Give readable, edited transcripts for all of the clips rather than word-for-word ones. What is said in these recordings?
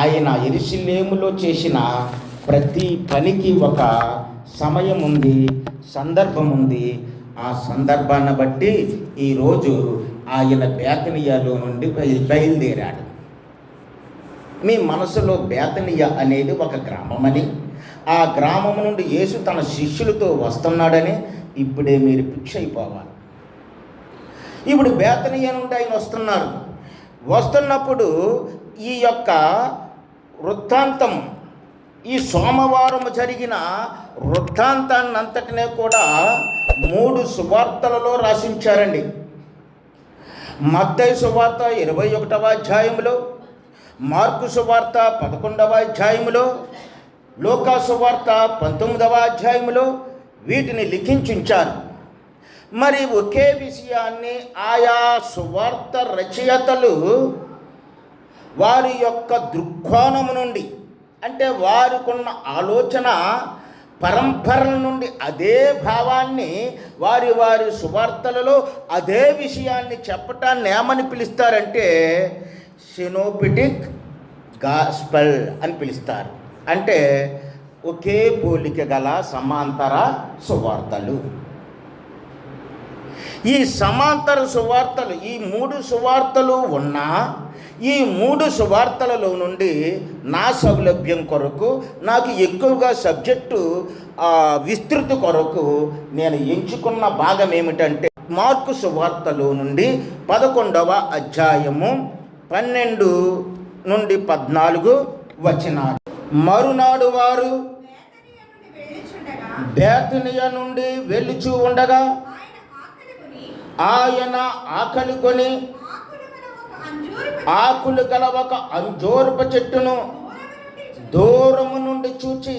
ఆయన యెరూషలేములో చేసిన ప్రతి పనికి ఒక సమయం ఉంది, సందర్భం ఉంది. ఆ సందర్భాన్ని బట్టి ఈరోజు ఆయన బేతనియాలో నుండి బయలుదేరాడు. మీ మనసులో బేతనియా అనేది ఒక గ్రామమని, ఆ గ్రామం నుండి యేసు తన శిష్యులతో వస్తున్నాడని ఇప్పుడే మీరు ఫిక్స్ అయిపోవాలి. ఇప్పుడు బేతనియా నుండి ఆయన వస్తున్నప్పుడు ఈ యొక్క వృత్తాంతం, ఈ సోమవారం జరిగిన వృత్తాంతాన్ని అంతటినే కూడా 3 సువార్తలలో రాసించారండి. మత్తయి సువార్త 21వ అధ్యాయంలో, మార్కు సువార్త 11వ అధ్యాయంలో, లూకా సువార్త 19వ అధ్యాయంలో వీటిని లిఖించుంచారు. మరి ఒకే విషయాన్ని ఆయా సువార్త రచయితలు వారి యొక్క దృక్కోణము నుండి, అంటే వారికున్న ఆలోచన పరంపరల నుండి అదే భావాన్ని వారి సువార్తలలో అదే విషయాన్ని చెప్పటాన్ని ఏమని పిలుస్తారంటే సినోప్టిక్ గాస్పెల్ అని పిలుస్తారు. అంటే ఒకే పోలిక గల సమాంతర సువార్తలు. ఈ సమాంతర సువార్తలు, ఈ 3 సువార్తలు ఉన్నా ఈ 3 సువార్తలలో నుండి నా సౌలభ్యం కొరకు, నాకు ఎక్కువగా సబ్జెక్టు విస్తృత కొరకు నేను ఎంచుకున్న భాగం ఏమిటంటే మార్కు సువార్తలో నుండి 11వ అధ్యాయము 12 నుండి 14 వచనాలు. మరునాడు వారు బేతనియా నుండి వెళ్ళుచూ ఉండగా ఆయన ఆకలి కొని ఆకులు గల ఒక అంజూరపు చెట్టును దూరము నుండి చూచి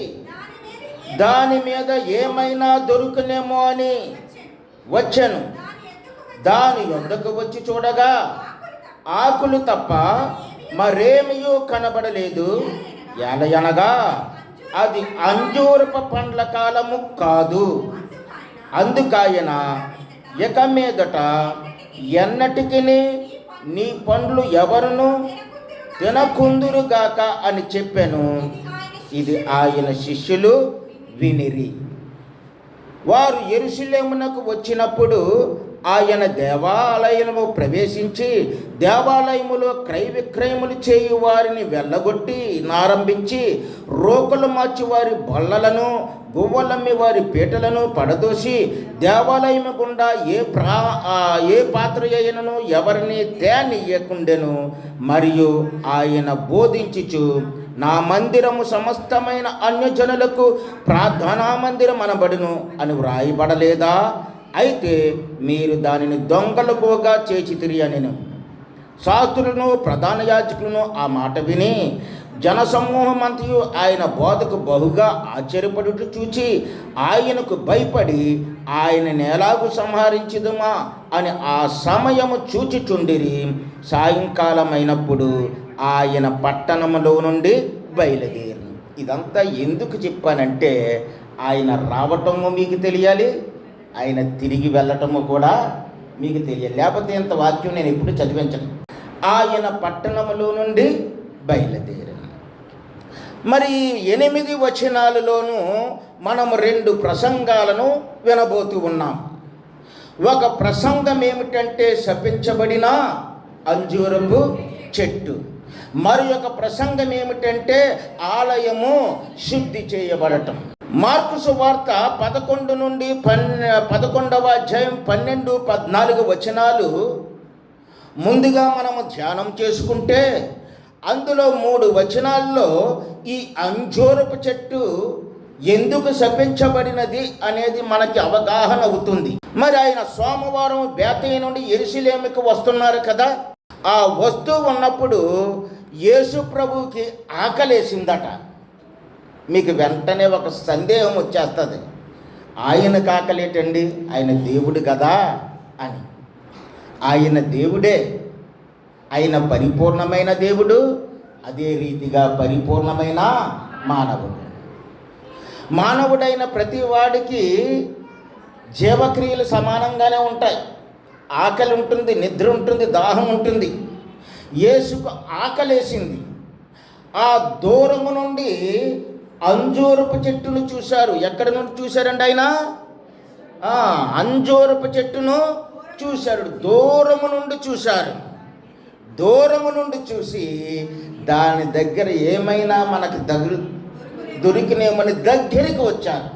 దాని మీద ఏమైనా దొరుకునేమో అని వచ్చాను. దాని యొద్దకు వచ్చి చూడగా ఆకులు తప్ప మరేమియూ కనబడలేదు. ఎలయనగా అది అంజూరపు పండ్ల కాలము కాదు. అందుకాయన ఇక మీదట ఎన్నటికి నీ పండ్లు ఎవరును తినకుందురుగాక అని చెప్పాను. ఇది ఆయన శిష్యులు వినిరి. వారు యెరూషలేమునకు వచ్చినప్పుడు ఆయన దేవాలయము ప్రవేశించి దేవాలయములో క్రయ విక్రయములు చేయు వారిని వెళ్ళగొట్టి నారంభించి రోకలు మార్చి వారి బొల్లలను, గువ్వలమ్మి వారి పీటలను పడదోసి దేవాలయము గుండా ఏ పాత్ర అయినను ఎవరిని తేనియ్యకుండెను. మరియు ఆయన బోధించుచు నా మందిరము సమస్తమైన అన్యజనులకు ప్రార్థనా మందిరం అనబడును అని వ్రాయబడలేదా? అయితే మీరు దానిని దొంగలకుగా చేచితిరి అనెను. శాస్త్రులను ప్రధాన యాజకులను ఆ మాట విని జనసమూహమంతయు ఆయన బోధకు బహుగా ఆశ్చర్యపడుట చూచి ఆయనకు భయపడి ఆయనను ఎలాగూ సంహరించుదుమా అని ఆ సమయము చూచుచుండిరి. సాయంకాలమైనప్పుడు ఆయన పట్టణంలో నుండి బయలుదేరి. ఇదంతా ఎందుకు చెప్పానంటే ఆయన రావటము మీకు తెలియాలి, ఆయన తిరిగి వెళ్ళటము కూడా మీకు తెలియాలి. లేకపోతే ఇంత వాక్యం నేను ఎప్పుడు చదివించను. ఆయన పట్టణములో నుండి బయలుదేరి. మరి 8 వచనాలలోనూ మనం 2 ప్రసంగాలను వినబోతూ ఉన్నాం. ఒక ప్రసంగం ఏమిటంటే శపించబడిన అంజూరపు చెట్టు. మరి ఒక ప్రసంగం ఏమిటంటే ఆలయము శుద్ధి చేయబడటం. మార్కు సువార్త 11 నుండి 11వ అధ్యాయం 12, 14 వచనాలు ముందుగా మనము ధ్యానం చేసుకుంటే అందులో 3 వచనాల్లో ఈ అంజూరపు చెట్టు ఎందుకు శపించబడినది అనేది మనకి అవగాహన అవుతుంది. మరి ఆయన సోమవారం బేతనియా నుండి యెరూషలేముకు వస్తున్నారు కదా. ఆ వస్తూ ఉన్నప్పుడు యేసు ప్రభువుకి ఆకలేసిందట. మీకు వెంటనే ఒక సందేహం వచ్చేస్తుంది, ఆయనకు ఆకలేటండి, ఆయన దేవుడు కదా అని. ఆయన దేవుడే, ఆయన పరిపూర్ణమైన దేవుడు, అదే రీతిగా పరిపూర్ణమైన మానవుడు. మానవుడైన ప్రతి వాడికి జీవక్రియలు సమానంగానే ఉంటాయి. ఆకలి ఉంటుంది, నిద్ర ఉంటుంది, దాహం ఉంటుంది. యేసుకు ఆకలేసింది. ఆ దూరము నుండి అంజూరపు చెట్టును చూశారు. ఎక్కడి నుండి చూశారండి ఆయన? అంజూరపు చెట్టును చూశారు. దూరము నుండి చూశారు. దూరము నుండి చూసి దాని దగ్గర ఏమైనా మనకు దొరికినేమని దగ్గరికి వచ్చారు.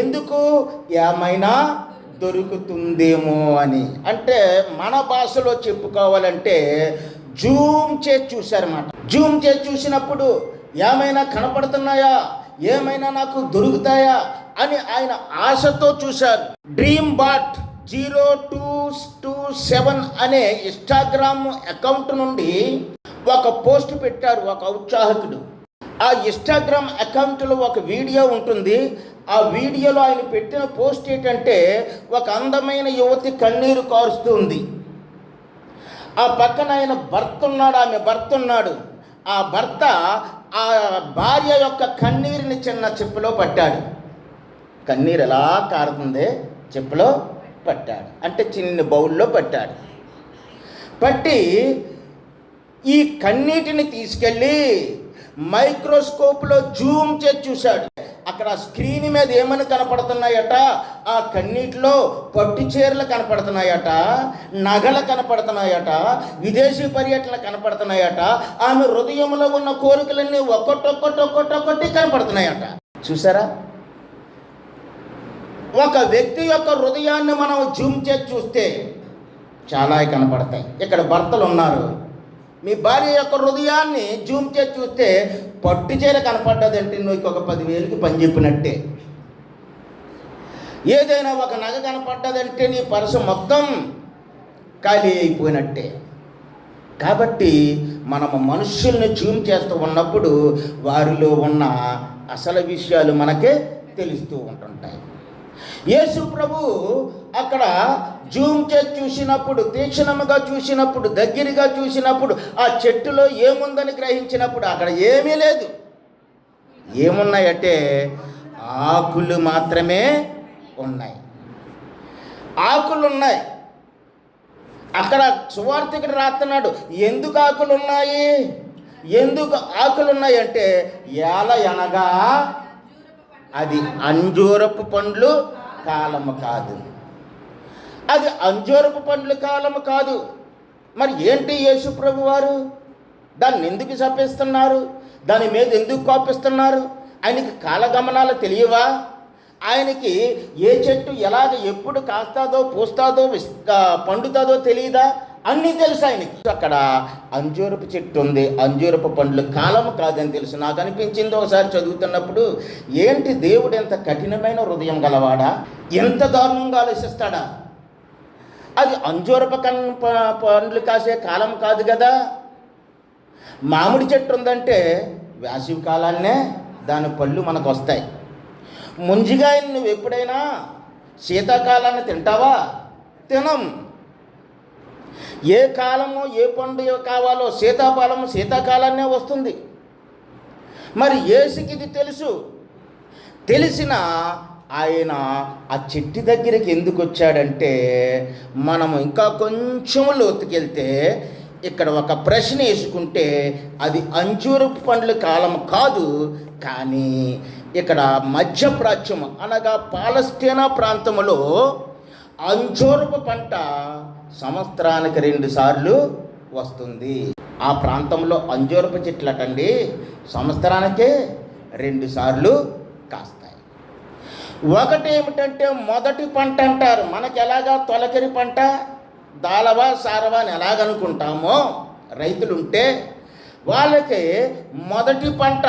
ఎందుకు? ఏమైనా దొరుకుతుందేమో అని. అంటే మన భాషలో చెప్పుకోవాలంటే జూమ్ చేసి చూశారన్నమాట. జూమ్ చేసి చూసినప్పుడు ఏమైనా కనపడుతున్నాయా, ఏమైనా నాకు దొరుకుతాయా అని ఆయన ఆశతో చూశారు. డ్రీమ్ బాట్ 0227 అనే ఇన్స్టాగ్రామ్ అకౌంట్ నుండి ఒక పోస్ట్ పెట్టారు ఒక ఉత్సాహకుడు. ఆ ఇన్స్టాగ్రామ్ అకౌంట్లో ఒక వీడియో ఉంటుంది. ఆ వీడియోలో ఆయన పెట్టిన పోస్ట్ ఏంటంటే, ఒక అందమైన యువతి కన్నీరు కారుస్తూ ఉంది. ఆ పక్కన ఆయన భర్త ఉన్నాడు, ఆమె భర్త ఉన్నాడు. ఆ భర్త ఆ భార్య యొక్క కన్నీరుని చిన్న చెప్పులో పట్టాడు. కన్నీరు ఎలా కారుతుంది, చెప్పులో పట్టాడు. అంటే చిన్న బౌల్లో పట్టాడు. పట్టి ఈ కన్నీటిని తీసుకెళ్ళి మైక్రోస్కోప్లో జూమ్ చేసి చూశాడు. అక్కడ స్క్రీన్ మీద ఏమని కనపడుతున్నాయట? ఆ కన్నీటిలో పట్టు చీరలు కనపడుతున్నాయట, నగలు కనపడుతున్నాయట, విదేశీ పర్యటనలు కనపడుతున్నాయట, ఆమె హృదయంలో ఉన్న కోరికలన్నీ ఒక్కొక్కటి కనపడుతున్నాయట. చూసారా? ఒక వ్యక్తి యొక్క హృదయాన్ని మనం జూమ్ చేసి చూస్తే చాలా కనపడతాయి. ఇక్కడ భర్తలు ఉన్నారు. మీ భార్య యొక్క హృదయాన్ని జూమ్ చేసి చూస్తే పట్టు చీర కనపడ్డదంటే నువ్వు ఒక 10,000కి పని చెప్పినట్టే. ఏదైనా ఒక నగ కనపడ్డదంటే నీ పర్సు మొత్తం ఖాళీ అయిపోయినట్టే. కాబట్టి మనము మనుషుల్ని జూమ్ చేస్తూ ఉన్నప్పుడు వారిలో ఉన్న అసలు విషయాలు మనకే తెలుస్తూ ఉంటుంటాయి. యేసు ప్రభు అక్కడ జూమ్ చేసి చూసినప్పుడు, తీక్షణముగా చూసినప్పుడు, దగ్గరగా చూసినప్పుడు, ఆ చెట్టులో ఏముందని గ్రహించినప్పుడు అక్కడ ఏమీ లేదు. ఏమున్నాయంటే ఆకులు మాత్రమే ఉన్నాయి. ఆకులు ఉన్నాయి. అక్కడ సువార్తికుడు రాస్తున్నాడు, ఎందుకు ఆకులు ఉన్నాయి, ఎందుకు ఆకులు ఉన్నాయి అంటే, ఎలా అనగా అది అంజూరపు పండ్లు కాలము కాదు. అది అంజూరపు పండ్లు కాలము కాదు. మరి ఏంటి యేసు ప్రభు వారు దాన్ని ఎందుకు శపిస్తున్నారు? దాని మీద ఎందుకు కోపిస్తున్నారు? ఆయనకి కాలగమనాలు తెలియవా? ఆయనకి ఏ చెట్టు ఎలాగ ఎప్పుడు కాస్తాదో, పూస్తాదో, పండుతుందో తెలియదా? అన్నీ తెలుసు ఆయనకి. అక్కడ అంజూరపు చెట్టు ఉంది, అంజూరపు పండ్లు కాలము కాదని తెలుసు. నాకు అనిపించింది ఒకసారి చదువుతున్నప్పుడు, ఏంటి దేవుడు ఎంత కఠినమైన హృదయం గలవాడా, ఎంత దారుణంగా ఆలోచిస్తాడా? అది అంజూరపు పండ్లు కాసే కాలం కాదు కదా. మామిడి చెట్టు ఉందంటే వేసవి కాలాన్నే దాని పళ్ళు మనకు వస్తాయి. ముంజిగా నువ్వు ఎప్పుడైనా శీతాకాలాన్ని తింటావా? తినం. ఏ కాలమో ఏ పండు కావాలో శీతాఫలము శీతాకాలాన్నే వస్తుంది. మరి యేసుకి ఇది తెలుసు. తెలిసిన ఆయన ఆ చెట్టు దగ్గరికి ఎందుకు వచ్చాడంటే, మనము ఇంకా కొంచెం లోతుకెళ్తే ఇక్కడ ఒక ప్రశ్న వేసుకుంటే, అది అంజూరపు పండ్ల కాలం కాదు, కానీ ఇక్కడ మధ్యప్రాచ్యం అనగా పాలస్తీనా ప్రాంతంలో అంజూరపు పంట సంవత్సరానికి 2 సార్లు వస్తుంది. ఆ ప్రాంతంలో అంజూరపు చెట్లటండి సంవత్సరానికే 2 సార్లు కాస్తాయి. ఒకటి ఏమిటంటే మొదటి పంట అంటారు. మనకి ఎలాగా తొలకరి పంట, దాలవా సారవా అని ఎలాగనుకుంటామో రైతులుంటే, వాళ్ళకి మొదటి పంట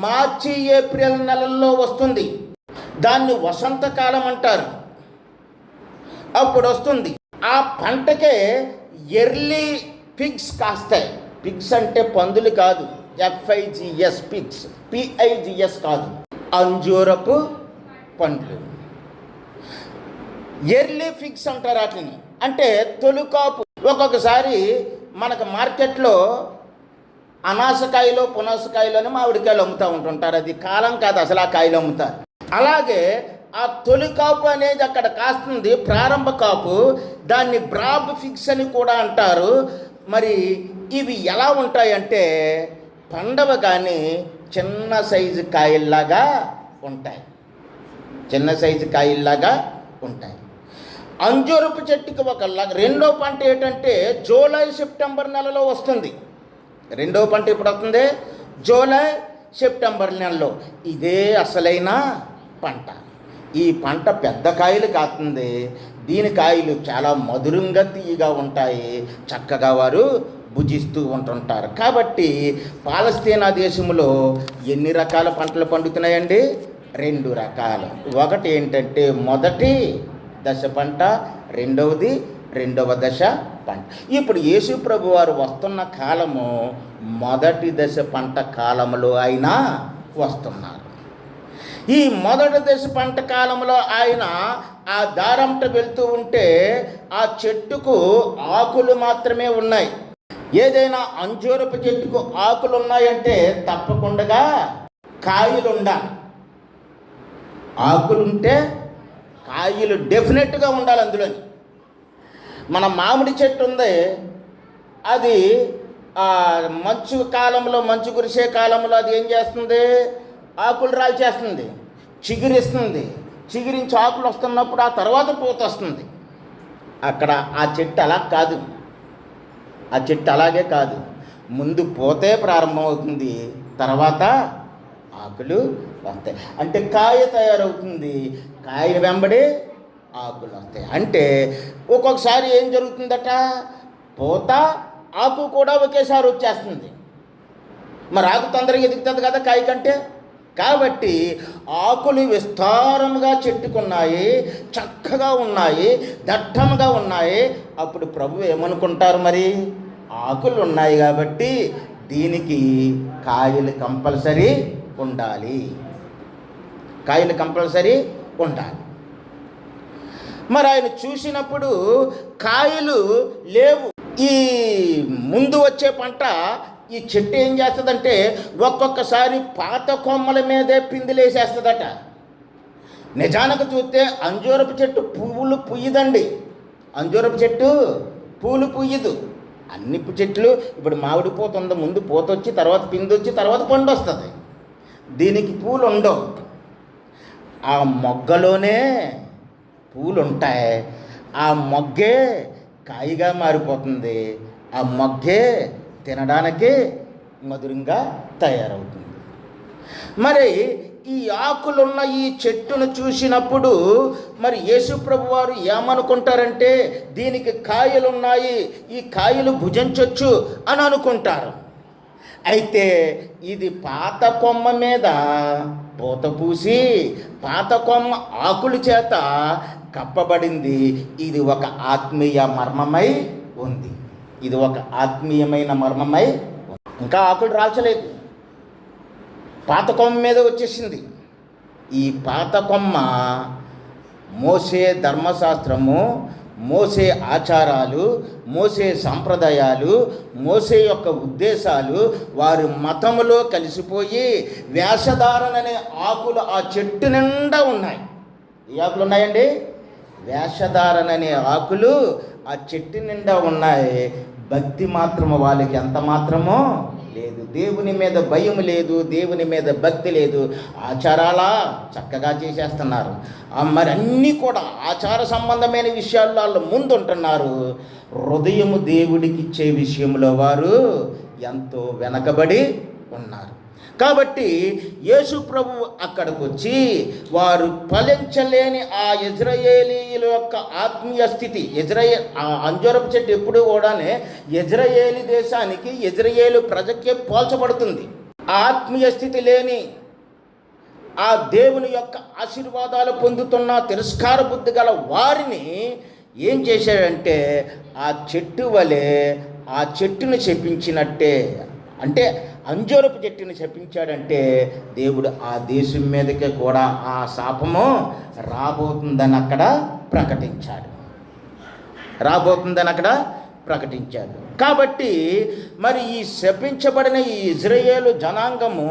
మార్చి ఏప్రిల్ నెలల్లో వస్తుంది. దాన్ని వసంతకాలం అంటారు. అప్పుడు వస్తుంది. ఆ పంటకే ఎర్లీ పిగ్స్ కాస్తాయి. పిగ్స్ అంటే పందులు కాదు, FIGS పిగ్స్, PIGS కాదు, అంజూరపు పండ్లు. ఎర్లీ ఫిగ్స్ అంటారు వాటిని. అంటే తొలికాపు. ఒక్కొక్కసారి మనకు మార్కెట్లో అనాసకాయలు, పునాసకాయలు అని మామిడికాయలు అమ్ముతూ ఉంటుంటారు. అది కాలం కాదు, అసలు ఆ కాయలు అమ్ముతారు. అలాగే ఆ తొలి కాపు అనేది అక్కడ కాస్తుంది, ప్రారంభ కాపు. దాన్ని బ్రాబ్ ఫిగ్స్ అని కూడా అంటారు. మరి ఇవి ఎలా ఉంటాయంటే పండవ కానీ చిన్న సైజు కాయల్లాగా ఉంటాయి, చిన్న సైజు కాయల్లాగా ఉంటాయి. అంజూరపు చెట్టుకి రెండో పంట ఏంటంటే జూలై సెప్టెంబర్ నెలలో వస్తుంది. రెండో పంట ఎప్పుడు వస్తుంది? జూలై సెప్టెంబర్ నెలలో. ఇదే అసలైన పంట. ఈ పంట పెద్ద కాయలు కాస్తుంది. దీని కాయలు చాలా మధురంగా తీయగా ఉంటాయి, చక్కగా వారు భుజిస్తూ ఉంటుంటారు. కాబట్టి పాలస్తీనా దేశంలో ఎన్ని రకాల పంటలు పండుతున్నాయండి? 2 రకాలు. ఒకటి ఏంటంటే మొదటి దశ పంట, రెండవది రెండవ దశ పంట. ఇప్పుడు యేసు ప్రభు వారు వస్తున్న కాలము మొదటి దశ పంట కాలంలో ఆయన వస్తున్నారు. ఈ మొదటి దశ పంట కాలంలో ఆయన ఆ దారంట వెళ్తూ ఉంటే ఆ చెట్టుకు ఆకులు మాత్రమే ఉన్నాయి. ఏదైనా అంజూరపు చెట్టుకు ఆకులు ఉన్నాయంటే తప్పకుండా కాయలు ఉండాలి. ఆకులుంటే కాయలు డెఫినెట్గా ఉండాలి అందులోని. మన మామిడి చెట్టు ఉంది, అది మంచు కాలంలో, మంచు కురిసే కాలంలో అది ఏం చేస్తుంది? ఆకులు రాల్చేస్తుంది, చిగురిస్తుంది. చిగురించి ఆకులు వస్తున్నప్పుడు ఆ తర్వాత పూత వస్తుంది. అక్కడ ఆ చెట్టు అలా కాదు, ఆ చెట్టు అలాగే కాదు. ముందు పూతే ప్రారంభమవుతుంది, తర్వాత ఆకులు వస్తాయి. అంటే కాయ తయారవుతుంది, కాయ వెంబడి ఆకులు వస్తాయి. అంటే ఒక్కొక్కసారి ఏం జరుగుతుందట, పూత ఆకు కూడా ఒకేసారి వచ్చేస్తుంది. మరి ఆకు తొందరగా ఎదుగుతుంది కదా కాయ కంటే. కాబట్టి ఆకులు విస్తారంగా చెట్టుకున్నాయి, చక్కగా ఉన్నాయి, దట్టంగా ఉన్నాయి. అప్పుడు ప్రభు ఏమనుకుంటారు, మరి ఆకులు ఉన్నాయి కాబట్టి దీనికి కాయలు కంపల్సరీ ఉండాలి, కాయలు కంపల్సరీ ఉండాలి. మరి ఆయన చూసినప్పుడు కాయలు లేవు. ఈ ముందు వచ్చే పంట ఈ చెట్టు ఏం చేస్తుందంటే ఒక్కొక్కసారి పాత కొమ్మల మీదే పిందులేసేస్తుందట. నిజానికి చూస్తే అంజూరపు చెట్టు పువ్వులు పుయ్యదండి. అంజూరపు చెట్టు పూలు పుయ్యదు. అన్ని చెట్లు ఇప్పుడు మామిడి పూత ఉంది, ముందు పూత వచ్చి తర్వాత పిండి వచ్చి తర్వాత పండు వస్తుంది. దీనికి పూలు ఉండవు. ఆ మొగ్గలోనే పూలు ఉంటాయి. ఆ మొగ్గే కాయగా మారిపోతుంది. ఆ మొగ్గే తినడానికి మధురంగా తయారవుతుంది. మరి ఈ ఆకులున్న ఈ చెట్టును చూసినప్పుడు మరి యేసు ప్రభు వారు ఏమనుకుంటారంటే దీనికి కాయలున్నాయి, ఈ కాయలు భుజించవచ్చు అని అనుకుంటారు. అయితే ఇది పాత కొమ్మ మీద పూత పూసి పాత కొమ్మ ఆకుల చేత కప్పబడింది. ఇది ఒక ఆత్మీయ మర్మమై ఉంది. ఇది ఒక ఆత్మీయమైన మర్మమై ఇంకా ఆకులు రాల్చలేదు, పాత కొమ్మ మీద వచ్చేసింది. ఈ పాత కొమ్మ మోసే ధర్మశాస్త్రము, మోసే ఆచారాలు, మోసే సంప్రదాయాలు, మోసే యొక్క ఉద్దేశాలు వారి మతములో కలిసిపోయి వేషధారణనే ఆకులు ఆ చెట్టు నిండా ఉన్నాయి. ఏ ఆకులు ఉన్నాయండి? వేషధారణనే ఆకులు ఆ చెట్టు నిండా ఉన్నాయి. భక్తి మాత్రము వాళ్ళకి ఎంత మాత్రమో లేదు. దేవుని మీద భయం లేదు, దేవుని మీద భక్తి లేదు. ఆచారాలా చక్కగా చేసేస్తున్నారు. మరి అన్నీ కూడా ఆచార సంబంధమైన విషయాల్లో వాళ్ళు ముందుంటున్నారు. హృదయము దేవుడికి ఇచ్చే విషయంలో వారు ఎంతో వెనకబడి ఉన్నారు. కాబట్టి యేసు ప్రభు అక్కడికి వచ్చి వారు ఫలించలేని ఆ ఇజ్రాయేలీయుల యొక్క ఆత్మీయ స్థితి, అంజూరపు చెట్టు ఎప్పుడు కూడానే ఇజ్రాయేలీ దేశానికి, ఇజ్రాయేలు ప్రజకే పోల్చబడుతుంది. ఆత్మీయ స్థితి లేని, ఆ దేవుని యొక్క ఆశీర్వాదాలు పొందుతున్న తిరస్కార బుద్ధి గల వారిని ఏం చేశాడంటే ఆ చెట్టు వలె ఆ చెట్టును శపించినట్టే, అంటే అంజూరపు చెట్టుని శపించాడంటే దేవుడు ఆ దేశం మీదకి కూడా ఆ శాపము రాబోతుందని అక్కడ ప్రకటించాడు, రాబోతుందని అక్కడ ప్రకటించాడు. కాబట్టి మరి ఈ శపించబడిన ఈ ఇజ్రాయేలు జనాంగము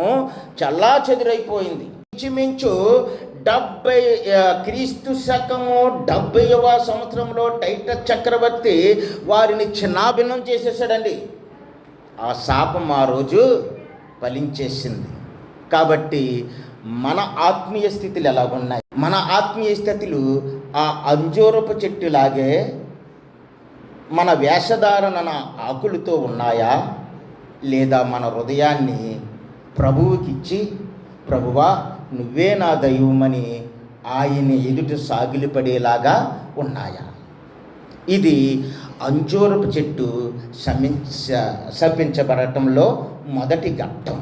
చల్లాచెదురైపోయింది. ఇంచుమించు 70 క్రీస్తు శకము 70వ సంవత్సరంలో టైటస్ చక్రవర్తి వారిని చిన్నాభిన్నం చేసేసాడండి. ఆ శాపం ఆ రోజు ఫలించేసింది. కాబట్టి మన ఆత్మీయ స్థితులు ఎలాగున్నాయి? మన ఆత్మీయ స్థితులు ఆ అంజూరపు చెట్టులాగే మన వేషధారణ ఆకులతో ఉన్నాయా? లేదా మన హృదయాన్ని ప్రభువుకిచ్చి, ప్రభువా నువ్వే నా దైవమని ఆయన ఎదుట సాగిలిపడేలాగా ఉన్నాయా? ఇది అంజూరపు చెట్టు శపించబడటంలో మొదటి ఘట్టం.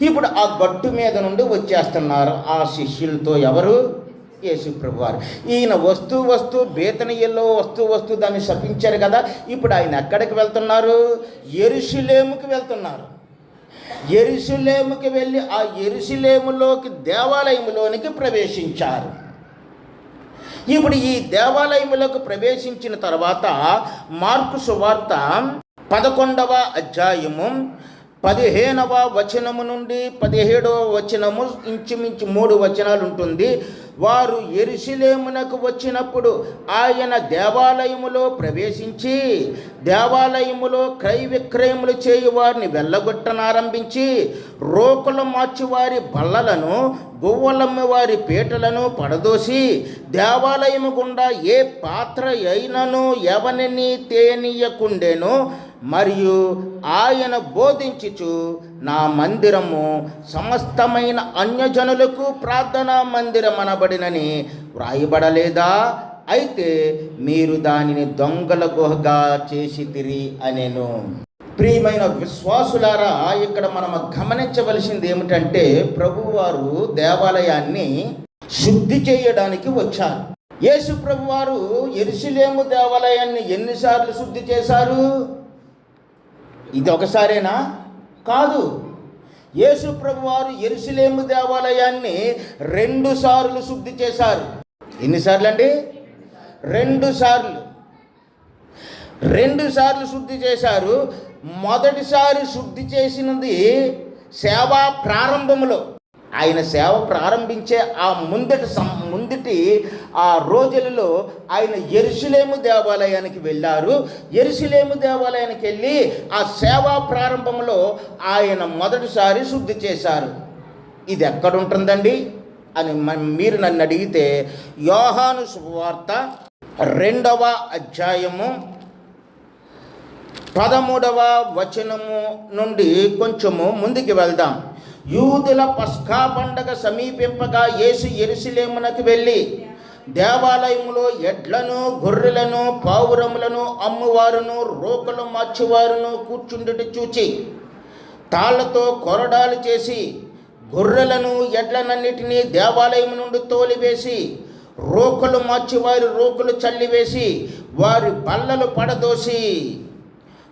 ఇప్పుడు ఆ గట్టు మీద నుండి వచ్చేస్తున్నారు ఆ శిష్యులతో. ఎవరు? యేసు ప్రభువారు. ఈయన వస్తూ బేతనియల్లో వస్తూ దాన్ని శపించారు కదా. ఇప్పుడు ఆయన ఎక్కడికి వెళ్తున్నారు? యెరూషలేముకి వెళ్తున్నారు. యెరూషలేముకి వెళ్ళి ఆ యెరూషలేములోకి దేవాలయంలోనికి ప్రవేశించారు. ఇప్పుడు ఈ దేవాలయంలోకి ప్రవేశించిన తర్వాత మార్కు సువార్త 11వ అధ్యాయము 15వ వచనము నుండి 17వ వచనము, ఇంచుమించు 3 వచనాలు ఉంటుంది. వారు యెరూషలేమునకు వచ్చినప్పుడు ఆయన దేవాలయములో ప్రవేశించి దేవాలయములో క్రయ విక్రయములు చేయు వారిని వెళ్ళగొట్టనారంభించి రోకలు మార్చివారి బల్లలను, గువ్వలమ్మ వారి పీటలను పడదోసి దేవాలయము గుండా ఏ పాత్ర అయినను ఎవనిని తేనీయకుండెను. మరియు ఆయన బోధించుచు, నా మందిరము సమస్తమైన అన్యజనులకు ప్రార్థనా మందిరం అనబడినని వ్రాయబడలేదా? అయితే మీరు దానిని దొంగల గుహగా చేసితిరి అనెను. ప్రియమైన విశ్వాసులారా, ఇక్కడ మనం గమనించవలసింది ఏమిటంటే, ప్రభువారు దేవాలయాన్ని శుద్ధి చేయడానికి వచ్చారు. యేసు ప్రభువారు యెరూషలేము దేవాలయాన్ని ఎన్నిసార్లు శుద్ధి చేశారు? ఇది ఒకసారేనా? కాదు. యేసు ప్రభువారు యెరూషలేము దేవాలయాన్ని 2 సార్లు శుద్ధి చేశారు. ఎన్నిసార్లు అండి? 2 సార్లు. 2 సార్లు శుద్ధి చేశారు. మొదటిసారి శుద్ధి చేసినది సేవా ప్రారంభంలో. ఆయన సేవ ప్రారంభించే ఆ ముందటి ఆ రోజులలో ఆయన యెరూషలేము దేవాలయానికి వెళ్ళారు. యెరూషలేము దేవాలయానికి వెళ్ళి ఆ సేవా ప్రారంభంలో ఆయన మొదటిసారి శుద్ధి చేశారు. ఇది ఎక్కడుంటుందండి అని మీరు నన్ను అడిగితే, యోహాను శుభవార్త 2వ అధ్యాయము 13వ వచనము నుండి కొంచెము ముందుకు వెళ్దాం. యూదుల పస్కా పండగ సమీపింపగా యేసు యెరూషలేమునకు వెళ్ళి దేవాలయములో ఎడ్లను, గొర్రెలను, పావురములను అమ్మువారును, రోకలు మార్చువారును కూర్చుండుట చూచి తాళ్లతో కొరడాలు చేసి గొర్రెలను, ఎడ్లనన్నిటినీ దేవాలయం నుండి తోలివేసి రోకలు మార్చువారి రోకలు చల్లివేసి వారి బల్లలు పడదోసి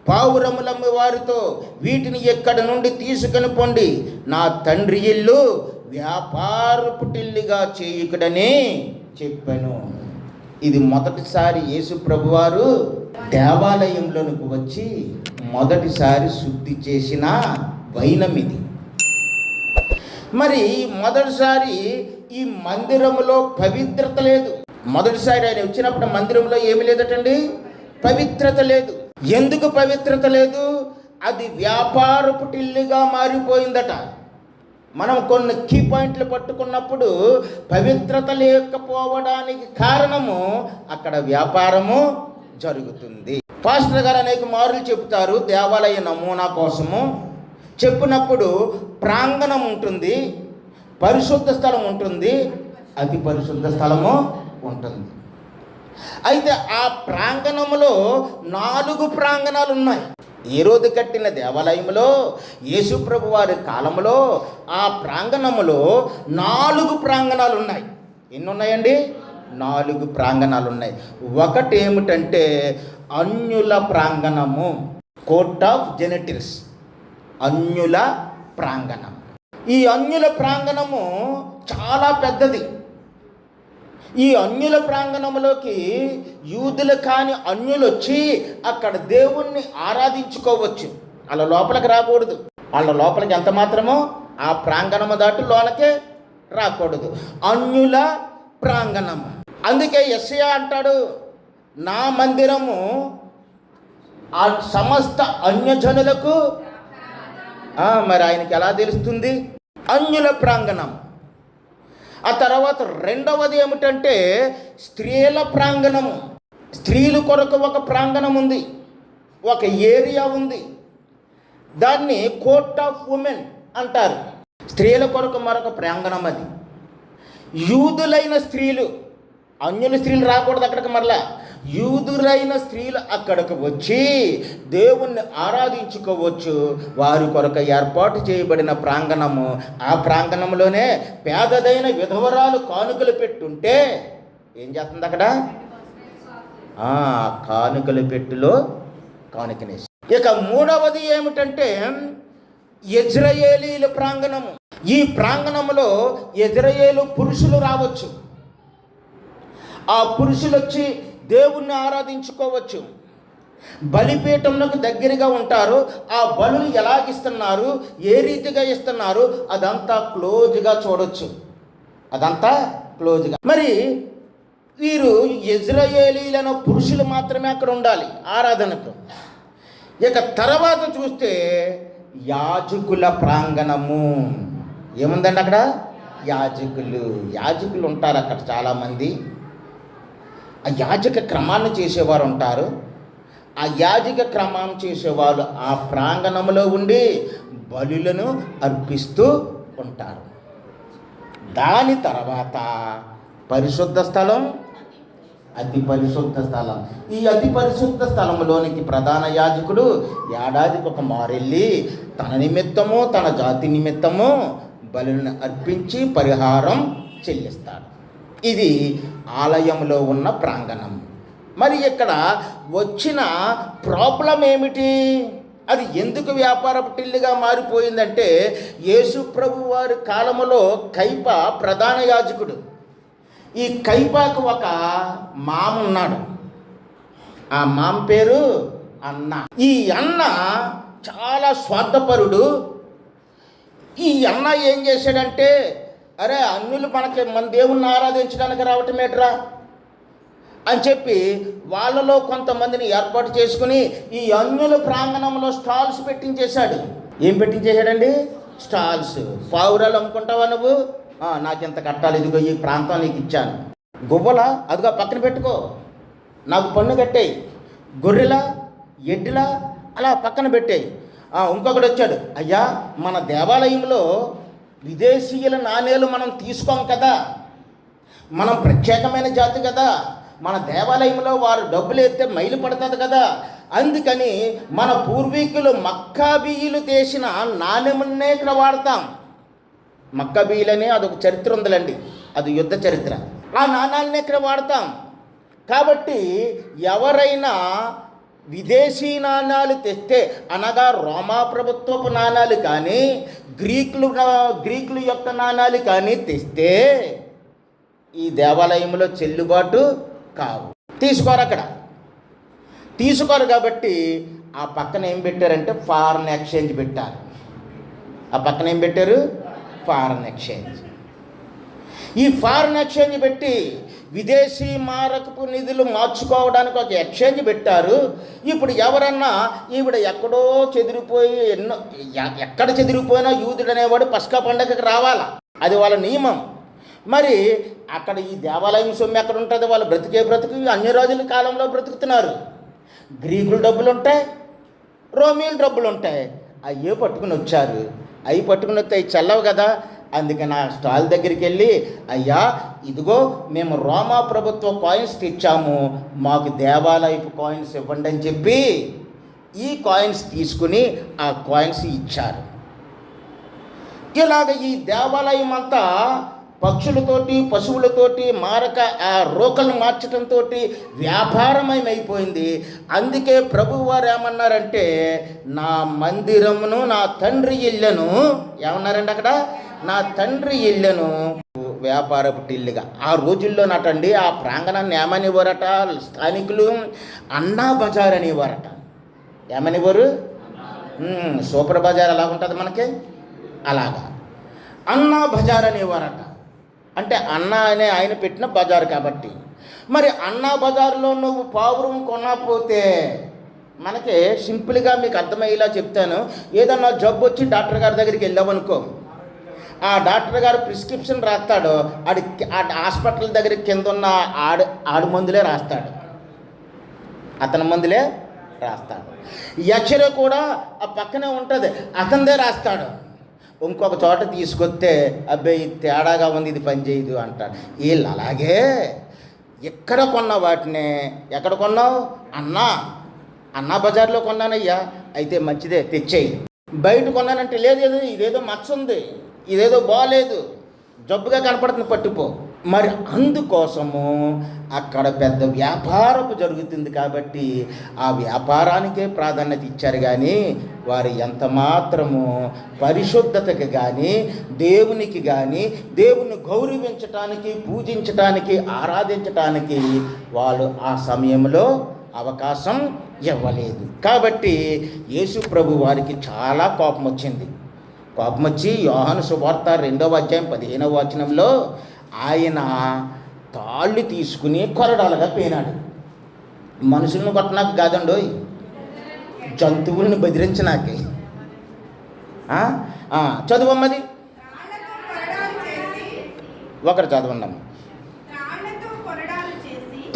పావురములమ్మ వారితో, వీటిని ఎక్కడి నుండి తీసుకుని పొండి, నా తండ్రి ఇల్లు వ్యాపారపు టిల్లుగా చేయుకుడని చెప్పాను. ఇది మొదటిసారి యేసు ప్రభువారు దేవాలయంలోనికి వచ్చి మొదటిసారి శుద్ధి చేసిన వైనం ఇది. మరి మొదటిసారి ఈ మందిరంలో పవిత్రత లేదు. మొదటిసారి ఆయన వచ్చినప్పుడు మందిరంలో ఏమి లేదటండి? పవిత్రత లేదు. ఎందుకు పవిత్రత లేదు? అది వ్యాపారపు టిల్లుగా మారిపోయిందట. మనం కొన్ని కీ పాయింట్లు పట్టుకున్నప్పుడు పవిత్రత లేకపోవడానికి కారణము అక్కడ వ్యాపారము జరుగుతుంది. పాస్టర్ గారు అనేక మార్లు చెప్తారు దేవాలయ నమూనా కోసము. చెప్పినప్పుడు ప్రాంగణం ఉంటుంది, పరిశుద్ధ స్థలం ఉంటుంది, అతి పరిశుద్ధ స్థలము ఉంటుంది. అయితే ఆ ప్రాంగణంలో 4 ప్రాంగణాలు ఉన్నాయి. ఏ రోజు కట్టిన దేవాలయంలో యేసు ప్రభు వారి కాలంలో ఆ ప్రాంగణములో 4 ప్రాంగణాలు ఉన్నాయి. ఎన్ని ఉన్నాయండి? 4 ప్రాంగణాలు ఉన్నాయి. ఒకటి ఏమిటంటే అన్యుల ప్రాంగణము, కోర్ట్ ఆఫ్ జెనటిల్స్, అన్యుల ప్రాంగణం. ఈ అన్యుల ప్రాంగణము చాలా పెద్దది. ఈ అన్యుల ప్రాంగణంలోకి యూదులు కాని అన్యులు వచ్చి అక్కడ దేవుణ్ణి ఆరాధించుకోవచ్చు. వాళ్ళ లోపలికి రాకూడదు. వాళ్ళ లోపలికి ఎంత మాత్రమో ఆ ప్రాంగణము దాటి లోనకే రాకూడదు. అన్యుల ప్రాంగణము. అందుకే యెషయా అంటాడు, నా మందిరము ఆ సమస్త అన్యజనులకు మరి ఆయనకి ఎలా తెలుస్తుంది? అన్యుల ప్రాంగణం. ఆ తర్వాత రెండవది ఏమిటంటే స్త్రీల ప్రాంగణము. స్త్రీల కొరకు ఒక ప్రాంగణం ఉంది, ఒక ఏరియా ఉంది. దాన్ని కోర్ట్ ఆఫ్ ఉమెన్ అంటారు. స్త్రీల కొరకు మరొక ప్రాంగణం అది. యూదులైన స్త్రీలు, అన్యుల స్త్రీలు రాకూడదు అక్కడికి. మరలా యూదులైన స్త్రీలు అక్కడికి వచ్చి దేవుణ్ణి ఆరాధించుకోవచ్చు. వారి కొరకు ఏర్పాటు చేయబడిన ప్రాంగణము. ఆ ప్రాంగణంలోనే పేదదైన విధవరాలు కానుకలు పెట్టుంటే ఏం చేస్తుంది అక్కడ? కానుకల పెట్టులో కానుకనేసి. ఇక మూడవది ఏమిటంటే ఇజ్రాయేలీల ప్రాంగణము. ఈ ప్రాంగణంలో ఇజ్రాయేలు పురుషులు రావచ్చు. ఆ పురుషులు వచ్చి దేవుణ్ణి ఆరాధించుకోవచ్చు. బలిపీఠంలోకి దగ్గరగా ఉంటారు. ఆ బలులు ఎలాగిస్తున్నారు, ఏ రీతిగా ఇస్తున్నారు, అదంతా క్లోజ్గా చూడొచ్చు. అదంతా క్లోజ్గా. మరి వీరు ఇజ్రాయేలీలను పురుషులు మాత్రమే అక్కడ ఉండాలి ఆరాధనకు. ఇక తర్వాత చూస్తే యాజకుల ప్రాంగణము. ఏముందండి అక్కడ? యాజకులు ఉంటారు అక్కడ చాలామంది. ఆ యాజక క్రమాన్ని చేసేవారు ఉంటారు. ఆ యాజక క్రమాన్ని చేసేవాళ్ళు ఆ ప్రాంగణంలో ఉండి బలులను అర్పిస్తూ ఉంటారు. దాని తర్వాత పరిశుద్ధ స్థలం, అతి పరిశుద్ధ స్థలం. ఈ అతి పరిశుద్ధ స్థలంలోనికి ప్రధాన యాజకుడు ఏడాదికి ఒక మారెళ్ళి తన నిమిత్తము తన జాతి నిమిత్తము బలులను అర్పించి పరిహారం చెల్లిస్తాడు. ఇది ఆలయంలో ఉన్న ప్రాంగణం. మరి ఇక్కడ వచ్చిన ప్రాబ్లం ఏమిటి? అది ఎందుకు వ్యాపారపు టిల్లుగా మారిపోయిందంటే యేసు ప్రభు వారి కాలములో కైప ప్రధాన యాజకుడు. ఈ కైపాకు ఒక మామ ఉన్నాడు. ఆ మామ పేరు అన్న. ఈ అన్న చాలా స్వార్థపరుడు. ఈ అన్న ఏం చేశాడంటే, అరే అన్యులు మన దేవుణ్ణి ఆరాధించడానికి రావటమేట్రా అని చెప్పి వాళ్ళలో కొంతమందిని ఏర్పాటు చేసుకుని ఈ అన్యుల ప్రాంగణంలో స్టాల్స్ పెట్టించేశాడు. ఏం పెట్టించేశాడండి? స్టాల్స్. పావురాలు అమ్ముకుంటావా నువ్వు? నాకింత కట్టాలి, ఇదిగో ఈ ప్రాంతం నీకు ఇచ్చాను. గువ్వల అదిగో పక్కన పెట్టుకో, నాకు పన్ను కట్టేయి. గొర్రెలా ఎడ్డిలా అలా పక్కన పెట్టేయి. ఇంకొకటి వచ్చాడు, అయ్యా మన దేవాలయంలో విదేశీయుల నాణేలు మనం తీసుకోం కదా, మనం ప్రత్యేకమైన జాతి కదా, మన దేవాలయంలో వారు డబ్బులు ఎత్తే మైలు పడుతుంది కదా, అందుకని మన పూర్వీకులు మక్కాబీయులు చేసిన నాణ్యమున్నే ఇక్కడ వాడతాం. మక్కాబీయులని అదొక చరిత్ర ఉందిలండి, అది యుద్ధ చరిత్ర. ఆ నాణాలనే ఇక్కడ వాడతాం. కాబట్టి ఎవరైనా విదేశీ నాణాలు తెస్తే, అనగా రోమా ప్రభుత్వపు నాణాలు కానీ గ్రీకులు యొక్క నాణాలు కానీ తెస్తే ఈ దేవాలయంలో చెల్లుబాటు కావు, తీసుకోరు. కాబట్టి ఆ పక్కన ఏం పెట్టారంటే ఫారెన్ ఎక్స్చేంజ్ పెట్టారు. ఆ పక్కన ఏం పెట్టారు? Foreign exchange. ఈ ఫారెన్ ఎక్స్చేంజ్ పెట్టి విదేశీ మారకపు నిధులు మార్చుకోవడానికి ఒక ఎక్స్చేంజ్ పెట్టారు. ఇప్పుడు ఎవరన్నా ఈవిడ ఎక్కడో చెదిరిపోయి ఎక్కడ చెదిరిపోయినా యూదుడు అనేవాడు పస్కా పండగకి రావాలా, అది వాళ్ళ నియమం. మరి అక్కడ ఈ దేవాలయం సొమ్ము ఎక్కడ ఉంటుంది? వాళ్ళు బ్రతుకు అన్ని రోజుల కాలంలో బ్రతుకుతున్నారు. గ్రీకులు డబ్బులు ఉంటాయి, రోమియోలు డబ్బులు ఉంటాయి. అయ్యే పట్టుకుని వచ్చారు. అవి పట్టుకుని వస్తే అవి చల్లవు కదా. అందుకని ఆ స్టాల్ దగ్గరికి వెళ్ళి, అయ్యా ఇదిగో మేము రోమా ప్రభుత్వ కాయిన్స్ తెచ్చాము, మాకు దేవాలయపు కాయిన్స్ ఇవ్వండి అని చెప్పి ఈ కాయిన్స్ తీసుకుని ఆ కాయిన్స్ ఇచ్చారు. ఇలాగ ఈ దేవాలయం అంతా పక్షులతోటి పశువులతోటి మారక ఆ రోకలను మార్చడంతో వ్యాపారమయమైపోయింది. అందుకే ప్రభువారు ఏమన్నారంటే, నా మందిరమును నా తండ్రి ఇళ్ళను, ఏమన్నారండి అక్కడ? నా తండ్రి ఇళ్ళను వ్యాపారపు టిల్లుగా. ఆ రోజుల్లో నటండి ఆ ప్రాంగణాన్ని ఏమనివ్వరట స్థానికులు? అన్నా బజార్ అనేవారట. ఏమనివ్వరు? సూపర్ బజార్ ఎలా ఉంటుంది మనకి, అలాగా అన్నా బజార్ అనేవారట. అంటే అన్నా అనే ఆయన పెట్టిన బజారు కాబట్టి. మరి అన్నా బజారులో నువ్వు పావురం కొనకపోతే మనకి సింపుల్గా మీకు అర్థమయ్యేలా చెప్తాను. ఏదన్నా జబ్బు వచ్చి డాక్టర్ గారి దగ్గరికి వెళ్ళామనుకో, ఆ డాక్టర్ గారు ప్రిస్క్రిప్షన్ రాస్తాడు, ఆ హాస్పిటల్ దగ్గర కింద ఉన్న ఆడు మందులే రాస్తాడు, అతని మందులే రాస్తాడు. ఎక్స్రే కూడా ఆ పక్కనే ఉంటుంది, అతనిదే రాస్తాడు. ఇంకొక చోట తీసుకొస్తే అబ్బాయి తేడాగా ఉంది, ఇది పని చేయదు అంటాడు. వీళ్ళు అలాగే ఎక్కడ కొన్న వాటిని ఎక్కడ కొన్నావు? అన్నా బజార్లో కొన్నానయ్యా, అయితే మంచిదే తెచ్చేయి. బయట కొన్నానంటే లేదు, ఇదేదో మచ్చ ఉంది, ఇదేదో బాగాలేదు, జబ్బుగా కనపడుతుంది, పట్టుపో. మరి అందుకోసము అక్కడ పెద్ద వ్యాపారపు జరుగుతుంది కాబట్టి ఆ వ్యాపారానికే ప్రాధాన్యత ఇచ్చారు. కానీ వారు ఎంత మాత్రము పరిశుద్ధతకి కానీ దేవునికి కానీ దేవుని గౌరవించటానికి, పూజించటానికి, ఆరాధించటానికి వాళ్ళు ఆ సమయంలో అవకాశం ఇవ్వలేదు. కాబట్టి యేసు ప్రభు వారికి చాలా కోపం వచ్చి యోహాను సువార్త 2వ అధ్యాయం 15వ వచనంలో ఆయన తాళ్ళు తీసుకుని కొరడాలుగా పేనాడు. మనుషులను కొట్టనాకు కాదండోయ్, జంతువులను బెదిరించనాకే. చదువమ్మది ఒకరు చదవండి.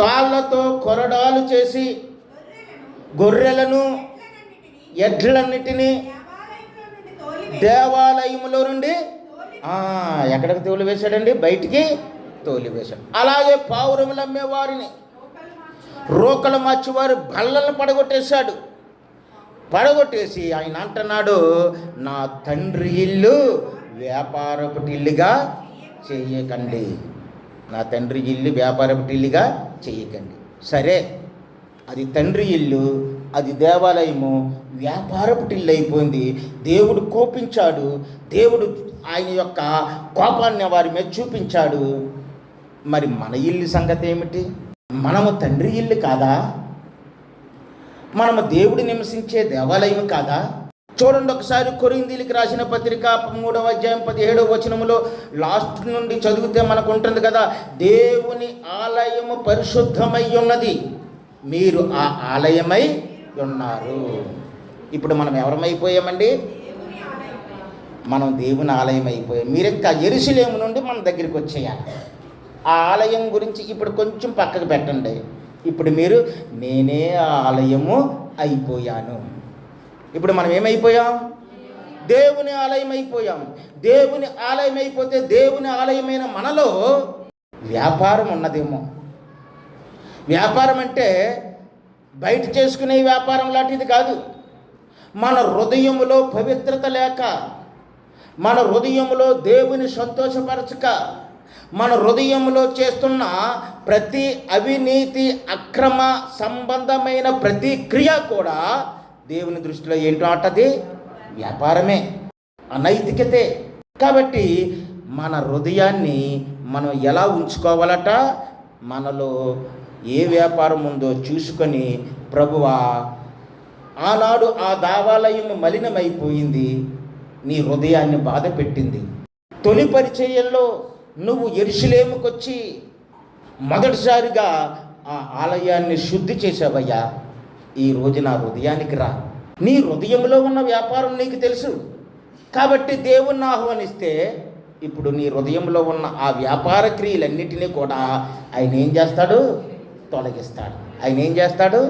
తాళ్లతో కొరడాలు చేసి గొర్రెలను ఎడ్లన్నిటినీ దేవాలయంలో నుండి ఎక్కడికి తోలివేశాడండి? బయటికి తోలివేశాడు. అలాగే పావురములు అమ్మేవారిని, రోకలు మార్చేవారు బల్లలను పడగొట్టేసి ఆయన అంటున్నాడు, నా తండ్రి ఇల్లు వ్యాపారపు ఇల్లుగా చేయకండి, నా తండ్రి ఇల్లు వ్యాపారపు ఇల్లుగా చేయకండి. సరే, అది తండ్రి ఇల్లు, అది దేవాలయము వ్యాపారపు ఇల్లు అయిపోయింది. దేవుడు కోపించాడు, దేవుడు ఆయన యొక్క కోపాన్ని వారి మీద చూపించాడు. మరి మన ఇల్లు సంగతి ఏమిటి? మనము తండ్రి ఇల్లు కాదా? మనము దేవుడు నివసించే దేవాలయం కాదా? చూడండి ఒకసారి కొరింథీయులకు రాసిన పత్రిక 3వ అధ్యాయం 17వ వచనములో లాస్ట్ నుండి చదివితే మనకు ఉంటుంది కదా, దేవుని ఆలయము పరిశుద్ధమై ఉన్నది, మీరు ఆ ఆలయమై ఉన్నారు. ఇప్పుడు మనం ఎవరమైపోయామండి? మనం దేవుని ఆలయం అయిపోయాం. మీరు ఇంకా యెరూషలేము నుండి మన దగ్గరికి వచ్చేయాలి. ఆ ఆలయం గురించి ఇప్పుడు కొంచెం పక్కకు పెట్టండి. ఇప్పుడు మీరు నేనే ఆ ఆలయము అయిపోయాను. ఇప్పుడు మనం ఏమైపోయాం? దేవుని ఆలయం అయిపోయాం. దేవుని ఆలయం అయిపోతే దేవుని ఆలయమైన మనలో వ్యాపారం ఉన్నదేమో. వ్యాపారం అంటే బయట చేసుకునే వ్యాపారం లాంటిది కాదు. మన హృదయములో పవిత్రత లేక, మన హృదయములో దేవుని సంతోషపరచక, మన హృదయంలో చేస్తున్న ప్రతి అవినీతి, అక్రమ సంబంధమైన ప్రతి క్రియ కూడా దేవుని దృష్టిలో ఏంటో అంటది వ్యాపారమే, అనైతికతే. కాబట్టి మన హృదయాన్ని మనం ఎలా ఉంచుకోవాలట? మనలో ఏ వ్యాపారం ఉందో చూసుకొని, ప్రభువా ఆనాడు ఆ దేవాలయం మలినమైపోయింది, నీ హృదయాన్ని బాధ పెట్టింది. తొలి పరిచర్యల్లో నువ్వు యెరూషలేముకు వచ్చి మొదటిసారిగా ఆ ఆలయాన్ని శుద్ధి చేసావయ్యా, ఈ రోజు నా హృదయానికి రా. నీ హృదయంలో ఉన్న వ్యాపారం నీకు తెలుసు కాబట్టి దేవుణ్ణి ఆహ్వానిస్తే ఇప్పుడు నీ హృదయంలో ఉన్న ఆ వ్యాపార క్రియలన్నిటినీ కూడా ఆయన ఏం చేస్తాడు? తొలగిస్తాడు. ఆయన ఏం చేస్తాడు?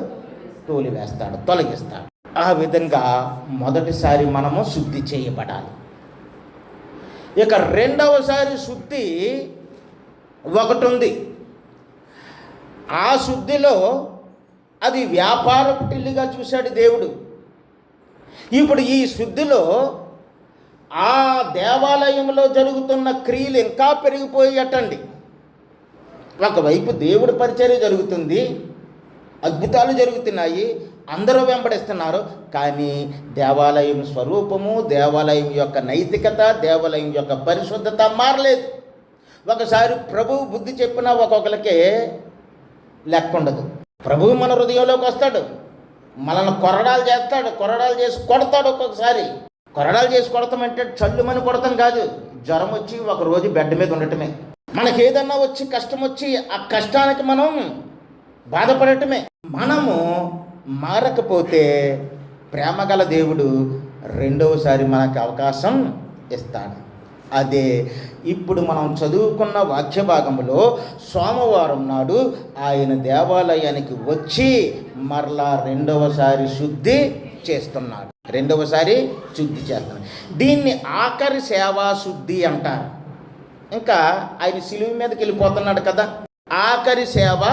తోలివేస్తాడు, తొలగిస్తాడు. ఆ విధంగా మొదటిసారి మనము శుద్ధి చేయబడాలి. ఇక రెండవసారి శుద్ధి ఒకటి ఉంది. ఆ శుద్ధిలో అది వ్యాపారపు టిల్లుగా చూశాడు దేవుడు. ఇప్పుడు ఈ శుద్ధిలో ఆ దేవాలయంలో జరుగుతున్న క్రియలు ఇంకా పెరిగిపోయేటండి. ఒకవైపు దేవుడి పరిచర్య జరుగుతుంది, అద్భుతాలు జరుగుతున్నాయి, అందరూ వెంబడిస్తున్నారు. కానీ దేవాలయం స్వరూపము, దేవాలయం యొక్క నైతికత, దేవాలయం యొక్క పరిశుద్ధత మారలేదు. ఒకసారి ప్రభువు బుద్ధి చెప్పినా ఒక్కొక్కరికే లెక్క ఉండదు. ప్రభువు మన హృదయంలోకి వస్తాడు, మనల్ని కొరడాలు చేస్తాడు, కొరడాలు చేసి కొడతాడు. ఒక్కొక్కసారి కొరడాలు చేసి కొడతామంటే చల్లుమని కొడతాం కాదు, జ్వరం వచ్చి ఒక రోజు బెడ్ మీద ఉండటమే. మనకి ఏదన్నా వచ్చి కష్టం వచ్చి ఆ కష్టానికి మనం బాధపడటమే. మనము మారకపోతే ప్రేమగల దేవుడు రెండవసారి మనకు అవకాశం ఇస్తాడు. అదే ఇప్పుడు మనం చదువుకున్న వాక్య భాగంలో సోమవారం నాడు ఆయన దేవాలయానికి వచ్చి మరలా రెండవసారి శుద్ధి చేస్తున్నాడు. దీన్ని ఆఖరి సేవా శుద్ధి అంటారు. ఇంకా ఆయన సిలువ మీదకి వెళ్ళిపోతున్నాడు కదా, ఆఖరి సేవా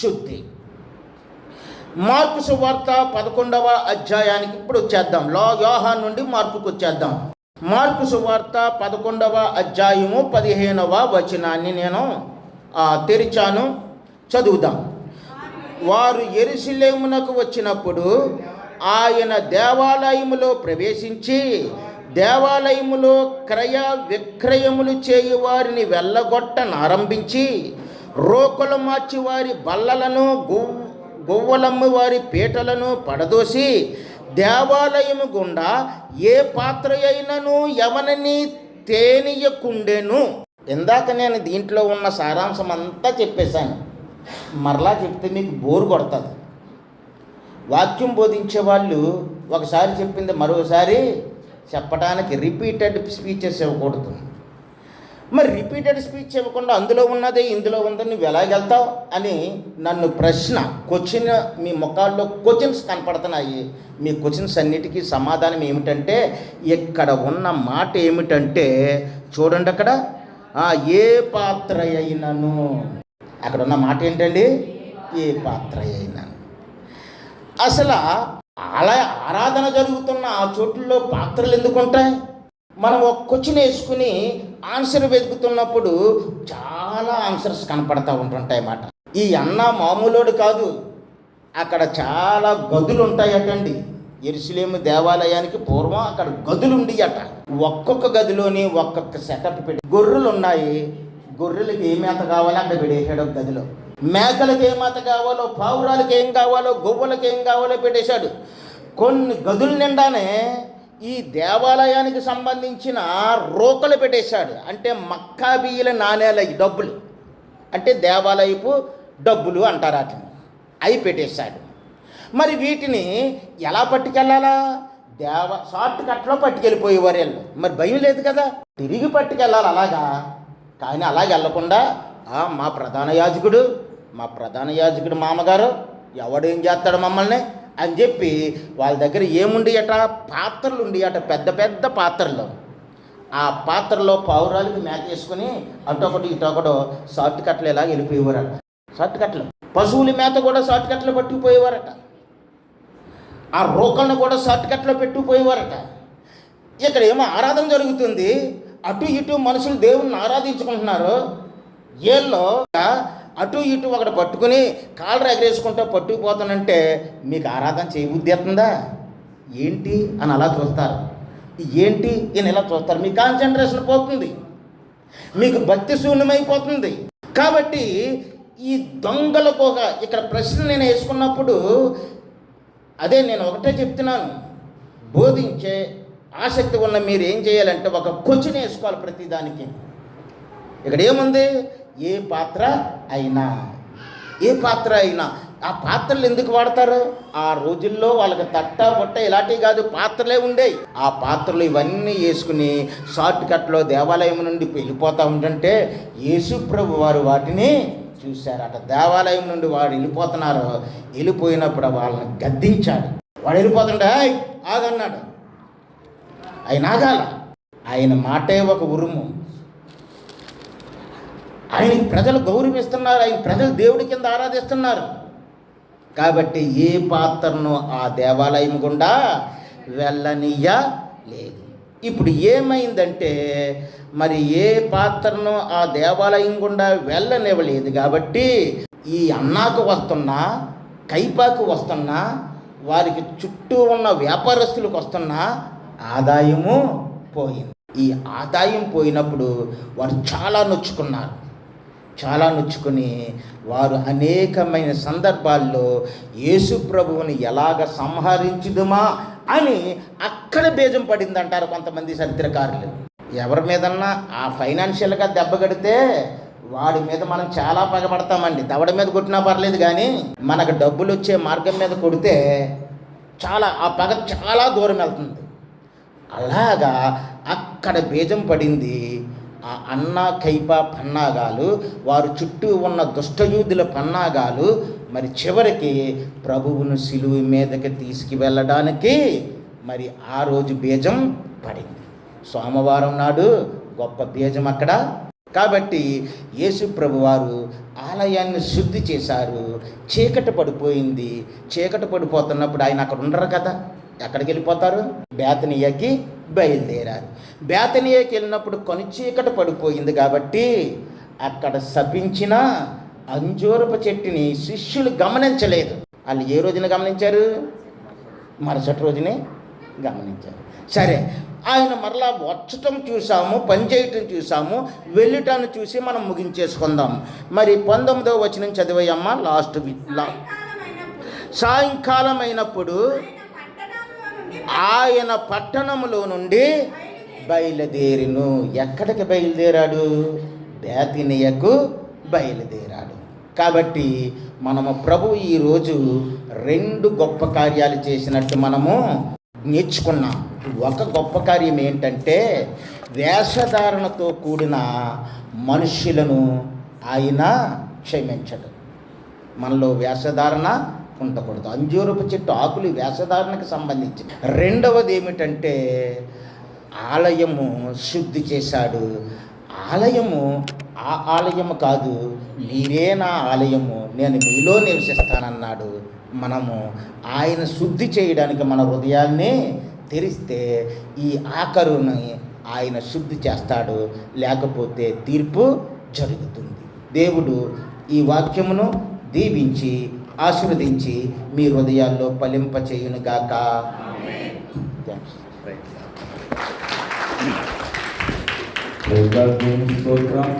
శుద్ధి. మార్కు సువార్త 11వ అధ్యాయానికి ఇప్పుడు వచ్చేద్దాం. యోహాను నుండి మార్కుకు వచ్చేద్దాం. మార్కు సువార్త 11వ అధ్యాయము 15వ వచనాన్ని నేను తెరిచాను, చదువుదాం. వారు యెరూషలేమునకు వచ్చినప్పుడు ఆయన దేవాలయములో ప్రవేశించి దేవాలయములో క్రయ విక్రయములు చేయు వారిని వెళ్ళగొట్టనారంభించి రోకలు మార్చి వారి బల్లలను గొవ్వలమ్ము వారి పీటలను పడదోసి దేవాలయము గుండా ఏ పాత్ర అయినను ఎవరిని తేనీయకుండెను. ఇందాక నేను దీంట్లో ఉన్న సారాంశం అంతా చెప్పేశాను. మరలా చెప్తే మీకు బోరు కొడుతుంది. వాక్యం బోధించే వాళ్ళు ఒకసారి చెప్పింది మరోసారి చెప్పడానికి రిపీటెడ్ స్పీచెస్ ఇవ్వకూడదు. మరి రిపీటెడ్ స్పీచ్ ఇవ్వకుండా అందులో ఉన్నదే ఇందులో ఉందని నువ్వు ఎలాగెళ్తావు అని నన్ను క్వశ్చన్ మీ ముఖాల్లో క్వశ్చన్స్ కనపడుతున్నాయి. మీ క్వశ్చన్స్ అన్నిటికీ సమాధానం ఏమిటంటే, ఇక్కడ ఉన్న మాట ఏమిటంటే చూడండి, అక్కడ ఏ పాత్ర అయినను, అక్కడ ఉన్న మాట ఏంటండి, ఏ పాత్ర అయినను. అసలు అలా ఆరాధన జరుగుతున్న ఆ చోట్లలో పాత్రలు ఎందుకు ఉంటాయి? మనం ఒక క్వశ్చన్ వేసుకుని ఆన్సర్ వెతుకుతున్నప్పుడు చాలా ఆన్సర్స్ కనపడతా ఉంటుంటాయి అన్నమాట. ఈ అన్న మామూలోడు కాదు, అక్కడ చాలా గదులు ఉంటాయటండి. యెరూషలేము దేవాలయానికి పూర్వం అక్కడ గదులు ఉండేయట. ఒక్కొక్క గదిలోని ఒక్కొక్క సెటప్ పెట్టి, గొర్రెలు ఉన్నాయి, గొర్రెలకి ఏ మేత కావాలో అక్కడ పెట్టేశాడు ఒక గదిలో. మేకలకు ఏ మేత కావాలో, పావురాలకు ఏం కావాలో, గొవ్వలకు ఏం కావాలో పెట్టేశాడు. కొన్ని గదుల నిండానే ఈ దేవాలయానికి సంబంధించిన రోకలు పెట్టేశాడు. అంటే మక్కాబీయుల నాణేల డబ్బులు, అంటే దేవాలయపు డబ్బులు అంటారు వాటిని, అవి పెట్టేశాడు. మరి వీటిని ఎలా పట్టుకెళ్ళాలా? షార్ట్ కట్లో పట్టుకెళ్ళిపోయేవారు వీళ్ళు. మరి భయం లేదు కదా, తిరిగి పట్టుకెళ్ళాలి అలాగా. కానీ అలాగ వెళ్ళకుండా మా ప్రధాన యాజకుడు మామగారు ఎవడేం చేస్తాడు మమ్మల్ని అని చెప్పి వాళ్ళ దగ్గర ఏముండియట, పాత్రలు ఉండియట, పెద్ద పెద్ద పాత్రలు. ఆ పాత్రలో పావురాలకి మేత వేసుకుని అటొకటి ఇటొకడు షార్ట్ కట్లు ఇలా వెళ్ళిపోయేవారట. షార్ట్ కట్లు, పశువుల మేత కూడా షార్ట్ కట్లో పట్టుకుపోయేవారట. ఆ రోకలను కూడా షార్ట్ కట్లో పెట్టుకుపోయేవారట. ఇక్కడ ఏమో ఆరాధన జరుగుతుంది, అటు ఇటు మనుషులు దేవుణ్ణి ఆరాధించుకుంటున్నారు. ఏళ్ళో అటు ఇటు ఒకటి పట్టుకుని కాళ్ళు ఎగరేసుకుంటూ పట్టుకుపోతానంటే మీకు ఆరాధన చేయబుద్ధి అవుతుందా ఏంటి అని అలా చూస్తారు. ఏంటి అని ఇలా చూస్తారు. మీ కాన్సన్ట్రేషన్ పోతుంది, మీకు భక్తి శూన్యమైపోతుంది. కాబట్టి ఈ దొంగలకు ఇక్కడ ప్రశ్న నేను వేసుకున్నప్పుడు అదే నేను ఒకటే చెప్తున్నాను, బోధించే ఆసక్తి ఉన్న మీరు ఏం చేయాలంటే ఒక క్వశ్చన్ వేసుకోవాలి ప్రతిదానికి. ఇక్కడ ఏముంది, ఏ పాత్ర అయినా. ఆ పాత్రలు ఎందుకు వాడతారు? ఆ రోజుల్లో వాళ్ళకి తట్ట బొట్ట ఇలాంటివి కాదు, పాత్రలే ఉండేవి. ఆ పాత్రలు ఇవన్నీ వేసుకుని షార్ట్ కట్లో దేవాలయం నుండి వెళ్ళిపోతూ ఉంటుంటే యేసు ప్రభు వారు వాటిని చూశారట. దేవాలయం నుండి వాడు వెళ్ళిపోయినప్పుడు వాళ్ళని గద్దించాడు. వాడు వెళ్ళిపోతుంటే ఆగన్నాడు. ఆయన ఆగాల. ఆయన మాటే ఒక ఉరుము. ఆయనకి ప్రజలు గౌరవిస్తున్నారు, ఆయన ప్రజలు దేవుడి కింద ఆరాధిస్తున్నారు. కాబట్టి ఏ పాత్రను ఆ దేవాలయం గుండా వెళ్ళనీయలేదు. ఇప్పుడు ఏమైందంటే మరి ఏ పాత్రను ఆ దేవాలయం గుండా వెళ్ళనివ్వలేదు కాబట్టి ఈ అన్నాకు వస్తున్నా, కైపాకు వస్తున్నా, వారికి చుట్టూ ఉన్న వ్యాపారస్తులకు వస్తున్న ఆదాయము పోయింది. ఈ ఆదాయం పోయినప్పుడు వారు చాలా నొచ్చుకుని వారు అనేకమైన సందర్భాల్లో యేసు ప్రభువుని ఎలాగ సంహరించుదుమా అని అక్కడ బేజం పడిందంటారు కొంతమంది చరిత్రకారులు. ఎవరి మీదన్నా ఆ ఫైనాన్షియల్గా దెబ్బ కడితే వాడి మీద మనం చాలా పగబడతామండి. దవడ మీద కొట్టినా పర్లేదు, కానీ మనకు డబ్బులు వచ్చే మార్గం మీద కొడితే చాలా ఆ పగ చాలా దూరం వెళ్తుంది. అలాగా అక్కడ బీజం పడింది. ఆ అన్న కైప పన్నాగాలు, వారు చుట్టూ ఉన్న దుష్టయూదుల పన్నాగాలు మరి చివరికి ప్రభువును సిలువ మీదకి తీసుకువెళ్ళడానికి మరి ఆ రోజు బీజం పడింది. సోమవారం నాడు గొప్ప బీజం అక్కడ. కాబట్టి యేసు ప్రభువారు ఆలయాన్ని శుద్ధి చేశారు. చీకటి పడిపోయింది. చీకటి పడిపోతున్నప్పుడు ఆయన అక్కడ ఉండరు కదా, ఎక్కడికి వెళ్ళిపోతారు? బేతనియాకి బయలుదేరారు. బేతనియాకి వెళ్ళినప్పుడు కొని చీకటి పడిపోయింది కాబట్టి అక్కడ శపించిన అంజూరపు చెట్టుని శిష్యులు గమనించలేదు. వాళ్ళు ఏ రోజున గమనించారు? మరుసటి రోజునే గమనించారు. సరే, ఆయన మరలా వచ్చటం చూసాము, పనిచేయటం చూసాము, వెళ్ళటాన్ని చూసి మనం ముగించేసుకుందాం. మరి 19వ వచనం చదివాయమ్మా. సాయంకాలం అయినప్పుడు ఆయన పట్టణంలో నుండి బయలుదేరిను. ఎక్కడికి బయలుదేరాడు? బేతనియకు బయలుదేరాడు. కాబట్టి మనము ప్రభు ఈరోజు 2 గొప్ప కార్యాలు చేసినట్టు మనము నేర్చుకున్నాం. ఒక గొప్ప కార్యం ఏంటంటే వేషధారణతో కూడిన మనుష్యులను ఆయన క్షమించడు. మనలో వేషధారణ ఉండకూడదు. అంజూరపు చెట్టు ఆకులు వేషధారణకు సంబంధించి. రెండవది ఏమిటంటే ఆలయము శుద్ధి చేశాడు. ఆలయము ఆ ఆలయము కాదు, మీరే నా ఆలయము, నేను మీలో నివసిస్తానన్నాడు. మనము ఆయన శుద్ధి చేయడానికి మన హృదయాన్ని తెరిస్తే ఈ ఆఖరుని ఆయన శుద్ధి చేస్తాడు, లేకపోతే తీర్పు జరుగుతుంది. దేవుడు ఈ వాక్యమును దీవించి ఆశీర్వదించి మీ హృదయాల్లో ఫలింపచేయునుగాక. స్తోత్రం.